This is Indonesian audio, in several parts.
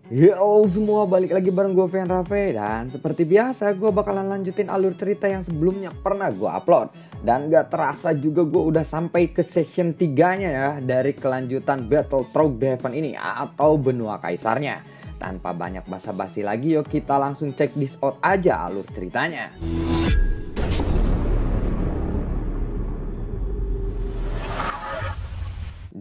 Yo semua, balik lagi bareng gue Vian Raffe. Dan seperti biasa gue bakalan lanjutin alur cerita yang sebelumnya pernah gue upload. Dan gak terasa juga gue udah sampai ke session 3-nya ya dari kelanjutan Battle Through the Heaven ini atau Benua Kaisarnya. Tanpa banyak basa-basi lagi, yuk kita langsung check this out aja alur ceritanya.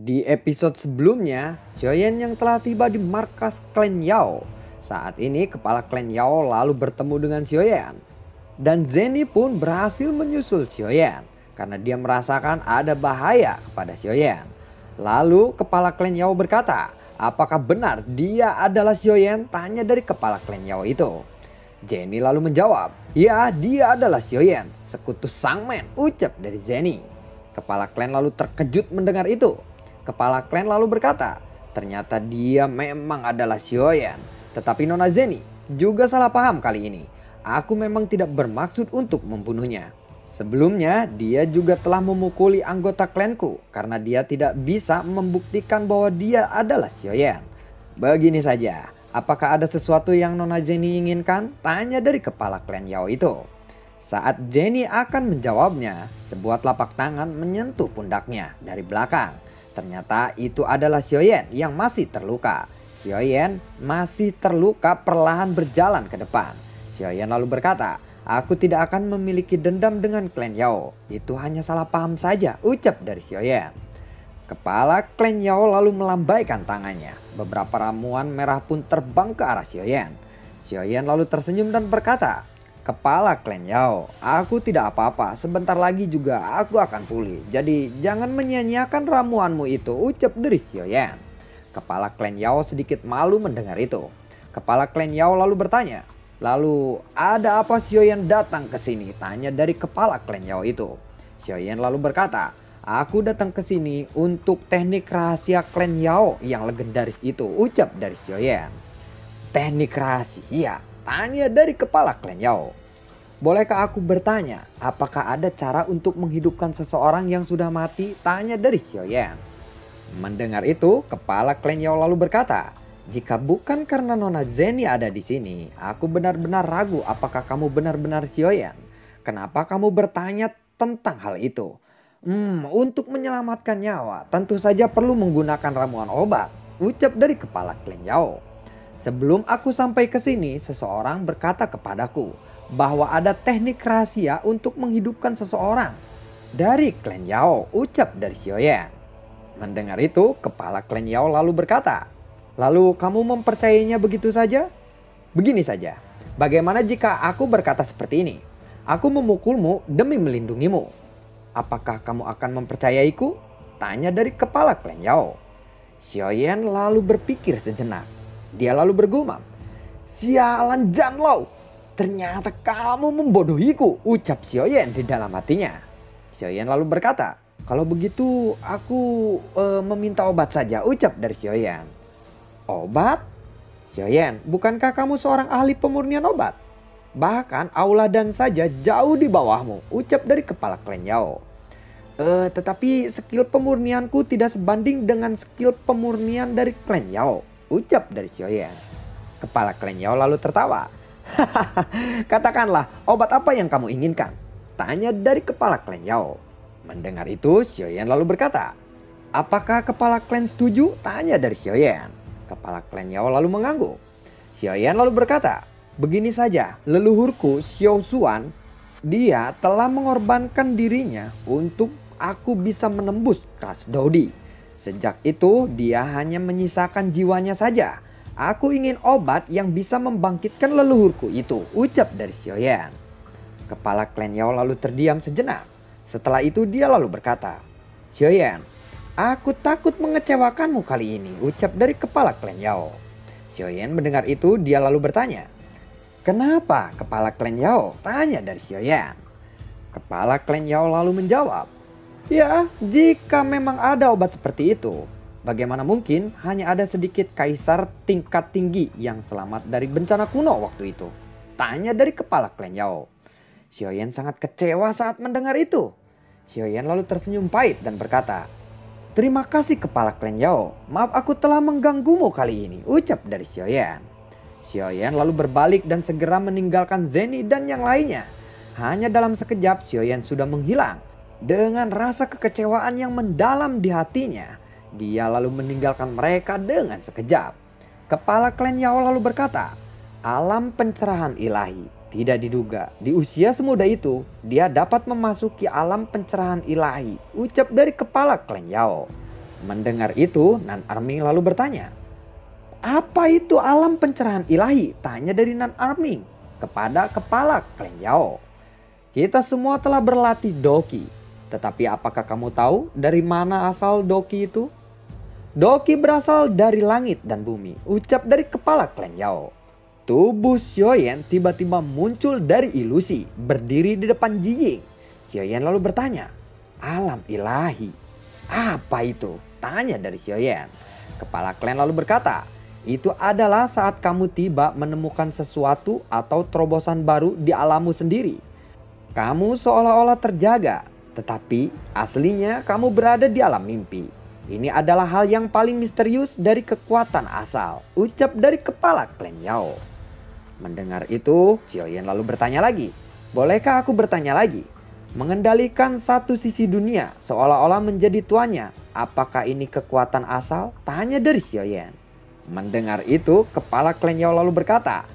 Di episode sebelumnya, Xiaoyan yang telah tiba di markas klan Yao. Saat ini kepala klan Yao lalu bertemu dengan Xiaoyan. Dan Zenny pun berhasil menyusul Xiaoyan karena dia merasakan ada bahaya kepada Xiaoyan. Lalu kepala klan Yao berkata, apakah benar dia adalah Xiaoyan? Tanya dari kepala klan Yao itu. Zenny lalu menjawab, ya dia adalah Xiaoyan, sekutu Sangmen, ucap dari Zenny. Kepala klan lalu terkejut mendengar itu. Kepala klan lalu berkata, ternyata dia memang adalah Xiaoyan. Tetapi Nona Zenny juga salah paham kali ini. Aku memang tidak bermaksud untuk membunuhnya. Sebelumnya dia juga telah memukuli anggota klanku karena dia tidak bisa membuktikan bahwa dia adalah Xiaoyan. Begini saja, apakah ada sesuatu yang Nona Zenny inginkan? Tanya dari kepala klan Yao itu. Saat Zenny akan menjawabnya, sebuah telapak tangan menyentuh pundaknya dari belakang. Ternyata itu adalah Xiaoyan yang masih terluka. Xiaoyan masih terluka perlahan berjalan ke depan. Xiaoyan lalu berkata, aku tidak akan memiliki dendam dengan klan Yao. Itu hanya salah paham saja, ucap dari Xiaoyan. Kepala klan Yao lalu melambaikan tangannya. Beberapa ramuan merah pun terbang ke arah Xiaoyan. Xiaoyan lalu tersenyum dan berkata, kepala klan Yao, aku tidak apa-apa, sebentar lagi juga aku akan pulih. Jadi jangan menyia-nyiakan ramuanmu itu, ucap dari Xiaoyan. Kepala klan Yao sedikit malu mendengar itu. Kepala klan Yao lalu bertanya, lalu ada apa Xiaoyan datang ke sini? Tanya dari kepala klan Yao itu. Xiaoyan lalu berkata, aku datang ke sini untuk teknik rahasia klan Yao yang legendaris itu, ucap dari Xiaoyan. Teknik rahasia? Tanya dari kepala klan Yao. Bolehkah aku bertanya, apakah ada cara untuk menghidupkan seseorang yang sudah mati? Tanya dari Xiaoyan. Mendengar itu, kepala klan Yao lalu berkata, jika bukan karena Nona Zenny ada di sini, aku benar-benar ragu apakah kamu benar-benar Xiaoyan. Kenapa kamu bertanya tentang hal itu? Untuk menyelamatkan nyawa, tentu saja perlu menggunakan ramuan obat, ucap dari kepala klan Yao. Sebelum aku sampai ke sini, seseorang berkata kepadaku bahwa ada teknik rahasia untuk menghidupkan seseorang dari klan Yao, ucap dari Xiaoyan. Mendengar itu, kepala klan Yao lalu berkata, lalu kamu mempercayainya begitu saja? Begini saja, bagaimana jika aku berkata seperti ini? Aku memukulmu demi melindungimu. Apakah kamu akan mempercayaiku? Tanya dari kepala klan Yao. Xiaoyan lalu berpikir sejenak. Dia lalu bergumam, sialan Janlou, ternyata kamu membodohiku, ucap Xiaoyan di dalam hatinya. Xiaoyan lalu berkata, kalau begitu aku meminta obat saja, ucap dari Xiaoyan. Obat? Xiaoyan, bukankah kamu seorang ahli pemurnian obat? Bahkan Aula dan saja jauh di bawahmu, ucap dari kepala klan Yao. Tetapi skill pemurnianku tidak sebanding dengan skill pemurnian dari klan Yao, ucap dari Xiaoyan. Kepala klan Yao lalu tertawa. Katakanlah, obat apa yang kamu inginkan? Tanya dari kepala klan Yao. Mendengar itu, Xiaoyan lalu berkata, apakah kepala klan setuju? Tanya dari Xiaoyan. Kepala klan Yao lalu mengangguk. Xiaoyan lalu berkata, begini saja, leluhurku Xiao Xuan, dia telah mengorbankan dirinya untuk aku bisa menembus kelas Dodi. Sejak itu dia hanya menyisakan jiwanya saja. Aku ingin obat yang bisa membangkitkan leluhurku itu, ucap dari Xiaoyan. Kepala klan Yao lalu terdiam sejenak. Setelah itu dia lalu berkata, Xiaoyan, aku takut mengecewakanmu kali ini, ucap dari kepala klan Yao. Xiaoyan mendengar itu dia lalu bertanya, kenapa kepala klan Yao? Tanya dari Xiaoyan. Kepala klan Yao lalu menjawab, ya, jika memang ada obat seperti itu, bagaimana mungkin hanya ada sedikit kaisar tingkat tinggi yang selamat dari bencana kuno waktu itu? Tanya dari kepala klan Yao. Xiaoyan sangat kecewa saat mendengar itu. Xiaoyan lalu tersenyum pahit dan berkata, Terima kasih kepala klan Yao. Maaf aku telah mengganggumu kali ini, ucap dari Xiaoyan. Xiaoyan lalu berbalik dan segera meninggalkan Zenny dan yang lainnya. Hanya dalam sekejap Xiaoyan sudah menghilang. Dengan rasa kekecewaan yang mendalam di hatinya, dia lalu meninggalkan mereka dengan sekejap. Kepala klan Yao lalu berkata, alam pencerahan ilahi. Tidak diduga, di usia semuda itu, dia dapat memasuki alam pencerahan ilahi, ucap dari kepala klan Yao. Mendengar itu, Nan Arming lalu bertanya, apa itu alam pencerahan ilahi? Tanya dari Nan Arming kepada kepala klan Yao. Kita semua telah berlatih Doki, tetapi apakah kamu tahu dari mana asal Doki itu? Doki berasal dari langit dan bumi, ucap dari kepala klan Yao. Tubuh Xiaoyan tiba-tiba muncul dari ilusi, berdiri di depan Jiying. Xiaoyan lalu bertanya, alam ilahi, apa itu? Tanya dari Xiaoyan. Kepala klan lalu berkata, itu adalah saat kamu tiba menemukan sesuatu atau terobosan baru di alammu sendiri. Kamu seolah-olah terjaga, tetapi aslinya kamu berada di alam mimpi. Ini adalah hal yang paling misterius dari kekuatan asal, ucap dari kepala klan Yao. Mendengar itu, Xiaoyan lalu bertanya lagi. Bolehkah aku bertanya lagi? Mengendalikan satu sisi dunia seolah-olah menjadi tuannya. Apakah ini kekuatan asal? Tanya dari Xiaoyan. Mendengar itu, kepala klan Yao lalu berkata,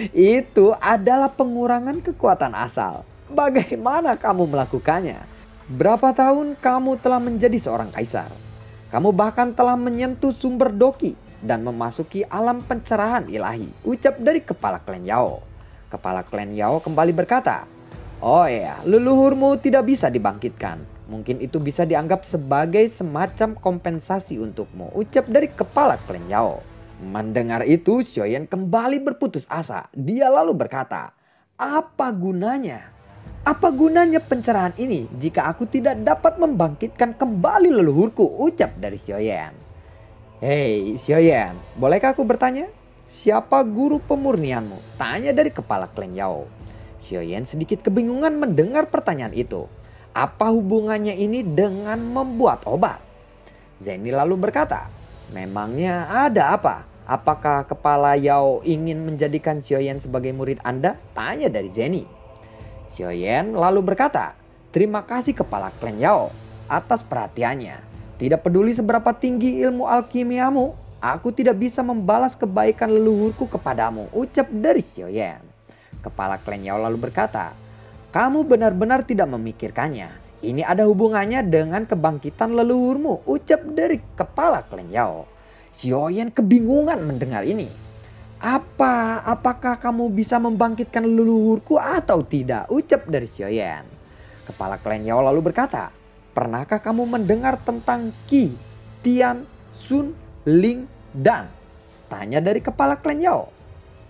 itu adalah pengurangan kekuatan asal. Bagaimana kamu melakukannya? Berapa tahun kamu telah menjadi seorang kaisar? Kamu bahkan telah menyentuh sumber Doki dan memasuki alam pencerahan ilahi, ucap dari kepala klan Yao. Kepala klan Yao kembali berkata, oh ya, leluhurmu tidak bisa dibangkitkan. Mungkin itu bisa dianggap sebagai semacam kompensasi untukmu, ucap dari kepala klan Yao. Mendengar itu, Xiaoyan kembali berputus asa. Dia lalu berkata, apa gunanya? Apa gunanya pencerahan ini jika aku tidak dapat membangkitkan kembali leluhurku, ucap dari Xiaoyan. Hei Xiaoyan, bolehkah aku bertanya? Siapa guru pemurnianmu? Tanya dari kepala klan Yao. Xiaoyan sedikit kebingungan mendengar pertanyaan itu. Apa hubungannya ini dengan membuat obat? Zenny lalu berkata, memangnya ada apa? Apakah kepala Yao ingin menjadikan Xiaoyan sebagai murid Anda? Tanya dari Zenny. Xiaoyan lalu berkata, terima kasih kepala klan Yao atas perhatiannya. Tidak peduli seberapa tinggi ilmu alkimiamu, aku tidak bisa membalas kebaikan leluhurku kepadamu, ucap dari Xiaoyan. Kepala klan Yao lalu berkata, kamu benar-benar tidak memikirkannya. Ini ada hubungannya dengan kebangkitan leluhurmu, ucap dari kepala klan Yao. Xiaoyan kebingungan mendengar ini. Apakah kamu bisa membangkitkan leluhurku atau tidak? Ucap dari Xiaoyan. Kepala klan Yao lalu berkata, pernahkah kamu mendengar tentang Qi, Tian, Sun, Ling, Dan? Tanya dari kepala klan Yao.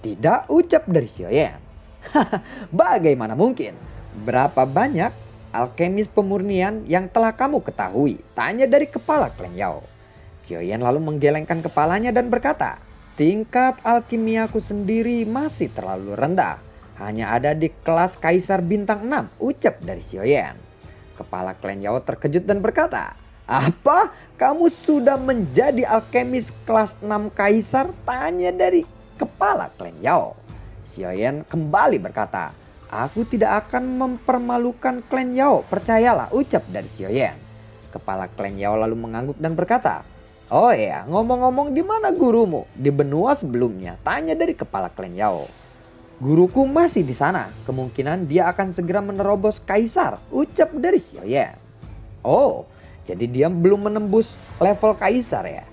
Tidak, ucap dari Xiaoyan. Bagaimana mungkin? Berapa banyak alkemis pemurnian yang telah kamu ketahui? Tanya dari kepala klan Yao. Xiaoyan lalu menggelengkan kepalanya dan berkata, tingkat alkimiaku sendiri masih terlalu rendah. Hanya ada di kelas kaisar bintang 6, ucap dari Xiaoyan. Kepala klan Yao terkejut dan berkata, apa? Kamu sudah menjadi alkemis kelas 6 kaisar? Tanya dari kepala klan Yao. Xiaoyan kembali berkata, aku tidak akan mempermalukan klan Yao, percayalah, ucap dari Xiaoyan. Kepala klan Yao lalu mengangguk dan berkata, oh ya, ngomong-ngomong di mana gurumu? Di benua sebelumnya, tanya dari kepala klan Yao. Guruku masih di sana, kemungkinan dia akan segera menerobos kaisar, ucap dari Xiaoyan. Oh, jadi dia belum menembus level kaisar ya?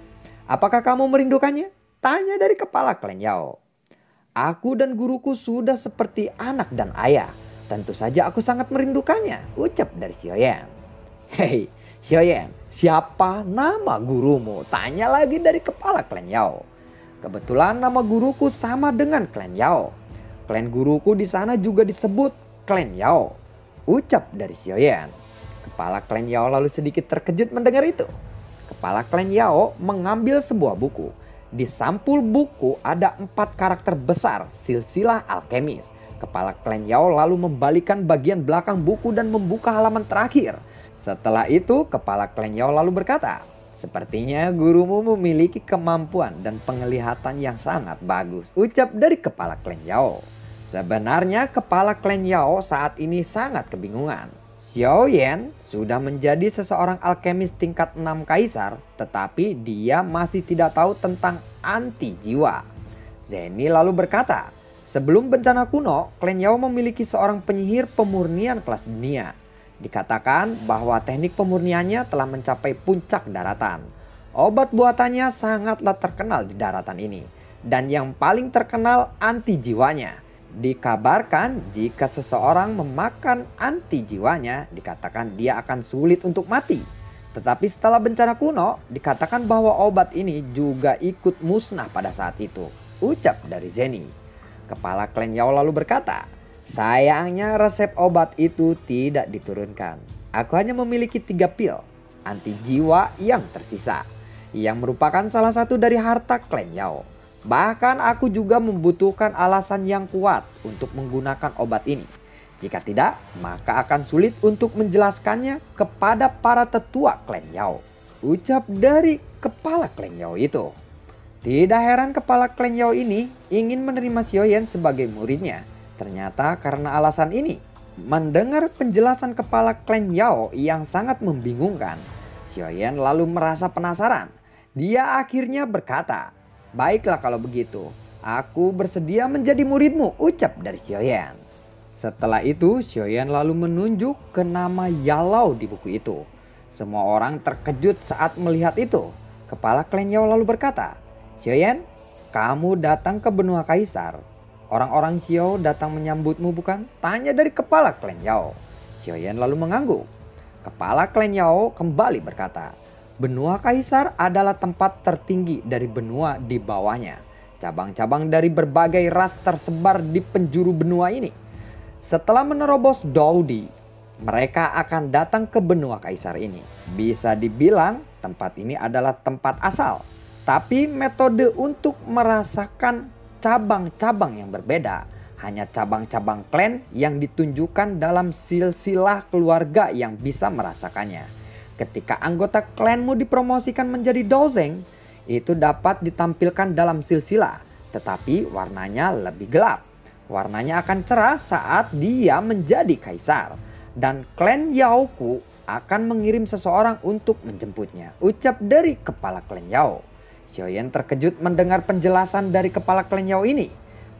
Apakah kamu merindukannya? Tanya dari kepala klan Yao. Aku dan guruku sudah seperti anak dan ayah. Tentu saja aku sangat merindukannya, ucap dari Xiaoyan. Hei Xiaoyan, siapa nama gurumu? Tanya lagi dari kepala klan Yao. Kebetulan nama guruku sama dengan klan Yao. Klan guruku di sana juga disebut klan Yao, ucap dari Xiaoyan. Kepala klan Yao lalu sedikit terkejut mendengar itu. Kepala klan Yao mengambil sebuah buku. Di sampul buku ada 4 karakter besar silsilah alkemis. Kepala klan Yao lalu membalikan bagian belakang buku dan membuka halaman terakhir. Setelah itu kepala klan Yao lalu berkata, "Sepertinya gurumu memiliki kemampuan dan penglihatan yang sangat bagus," ucap dari kepala klan Yao. Sebenarnya kepala klan Yao saat ini sangat kebingungan. Xiao Yan sudah menjadi seseorang alkemis tingkat 6 kaisar, tetapi dia masih tidak tahu tentang anti jiwa. Zenny lalu berkata, "Sebelum bencana kuno, klan Yao memiliki seorang penyihir pemurnian kelas dunia. Dikatakan bahwa teknik pemurniannya telah mencapai puncak daratan. Obat buatannya sangatlah terkenal di daratan ini. Dan yang paling terkenal anti jiwanya. Dikabarkan jika seseorang memakan anti jiwanya, dikatakan dia akan sulit untuk mati. Tetapi setelah bencana kuno, dikatakan bahwa obat ini juga ikut musnah pada saat itu," ucap dari Zenny. Kepala klan Yao lalu berkata, "Sayangnya resep obat itu tidak diturunkan. Aku hanya memiliki 3 pil anti jiwa yang tersisa, yang merupakan salah satu dari harta klan Yao. Bahkan aku juga membutuhkan alasan yang kuat untuk menggunakan obat ini. Jika tidak, maka akan sulit untuk menjelaskannya kepada para tetua klan Yao," ucap dari kepala klan Yao itu. Tidak heran kepala klan Yao ini ingin menerima Xiao Yan sebagai muridnya. Ternyata karena alasan ini, mendengar penjelasan kepala klan Yao yang sangat membingungkan, Xiao Yan lalu merasa penasaran. Dia akhirnya berkata, "Baiklah kalau begitu, aku bersedia menjadi muridmu," ucap dari Xiao Yan. Setelah itu Xiao Yan lalu menunjuk ke nama Yalau di buku itu. Semua orang terkejut saat melihat itu. Kepala klan Yao lalu berkata, "Xiao Yan, kamu datang ke benua kaisar. Orang-orang Xiao datang menyambutmu bukan?" tanya dari kepala klan Yao. Xiao Yan lalu mengangguk. Kepala klan Yao kembali berkata, "Benua kaisar adalah tempat tertinggi dari benua di bawahnya. Cabang-cabang dari berbagai ras tersebar di penjuru benua ini. Setelah menerobos Daudi, mereka akan datang ke benua kaisar ini. Bisa dibilang tempat ini adalah tempat asal. Tapi metode untuk merasakan cabang-cabang yang berbeda, hanya cabang-cabang klan yang ditunjukkan dalam silsilah keluarga yang bisa merasakannya. Ketika anggota klanmu dipromosikan menjadi Dozeng, itu dapat ditampilkan dalam silsilah, tetapi warnanya lebih gelap. Warnanya akan cerah saat dia menjadi kaisar. Dan klan Yaoku akan mengirim seseorang untuk menjemputnya," ucap dari kepala klan Yao. Xiao Yan terkejut mendengar penjelasan dari kepala klan Yao ini.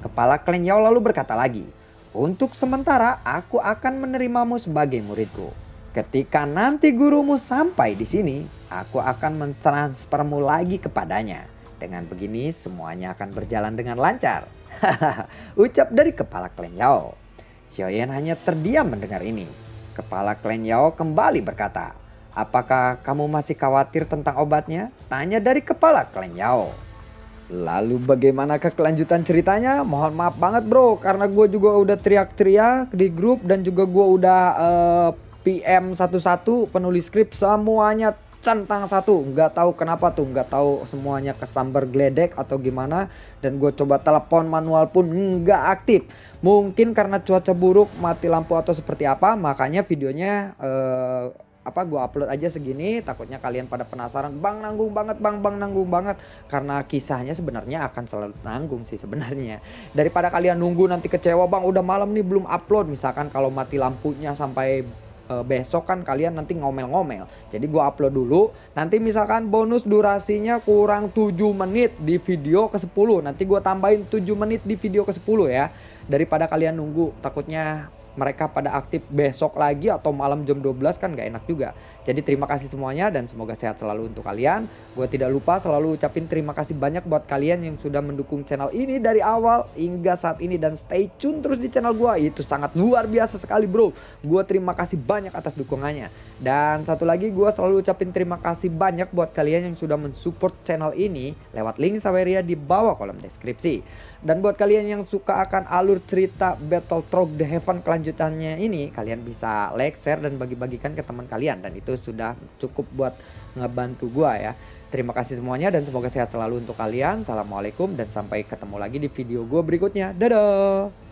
Kepala klan Yao lalu berkata lagi, "Untuk sementara aku akan menerimamu sebagai muridku. Ketika nanti gurumu sampai di sini, aku akan mentransfermu lagi kepadanya. Dengan begini semuanya akan berjalan dengan lancar," ucap dari kepala klan Yao. Xiao Yan hanya terdiam mendengar ini. Kepala klan Yao kembali berkata, "Apakah kamu masih khawatir tentang obatnya?" tanya dari kepala klan Yao. Lalu bagaimana kelanjutan ceritanya? Mohon maaf banget bro, karena gue juga udah teriak-teriak di grup dan juga gue udah PM satu-satu penulis skrip semuanya centang satu. Nggak tahu kenapa tuh, nggak tahu semuanya kesambar geledek atau gimana. Dan gue coba telepon manual pun nggak aktif. Mungkin karena cuaca buruk, mati lampu atau seperti apa, makanya videonya gue upload aja segini. Takutnya kalian pada penasaran, "Bang nanggung banget bang, bang nanggung banget." Karena kisahnya sebenarnya akan selalu nanggung sih sebenarnya. Daripada kalian nunggu nanti kecewa, "Bang udah malam nih belum upload." Misalkan kalau mati lampunya sampai besok kan kalian nanti ngomel-ngomel. Jadi gue upload dulu. Nanti misalkan bonus durasinya kurang 7 menit di video ke-10. Nanti gue tambahin 7 menit di video ke-10 ya. Daripada kalian nunggu, takutnya mereka pada aktif besok lagi atau malam jam 12 kan gak enak juga. Jadi terima kasih semuanya dan semoga sehat selalu untuk kalian. Gue tidak lupa selalu ucapin terima kasih banyak buat kalian yang sudah mendukung channel ini dari awal hingga saat ini. Dan stay tune terus di channel gue. Itu sangat luar biasa sekali bro. Gue terima kasih banyak atas dukungannya. Dan satu lagi gue selalu ucapin terima kasih banyak buat kalian yang sudah mensupport channel ini lewat link Saweria di bawah kolom deskripsi. Dan buat kalian yang suka akan alur cerita Battletrog The Heaven kelanjutannya ini, kalian bisa like, share, dan bagi-bagikan ke teman kalian. Dan itu sudah cukup buat ngebantu gua ya. Terima kasih semuanya dan semoga sehat selalu untuk kalian. Assalamualaikum dan sampai ketemu lagi di video gua berikutnya. Dadah!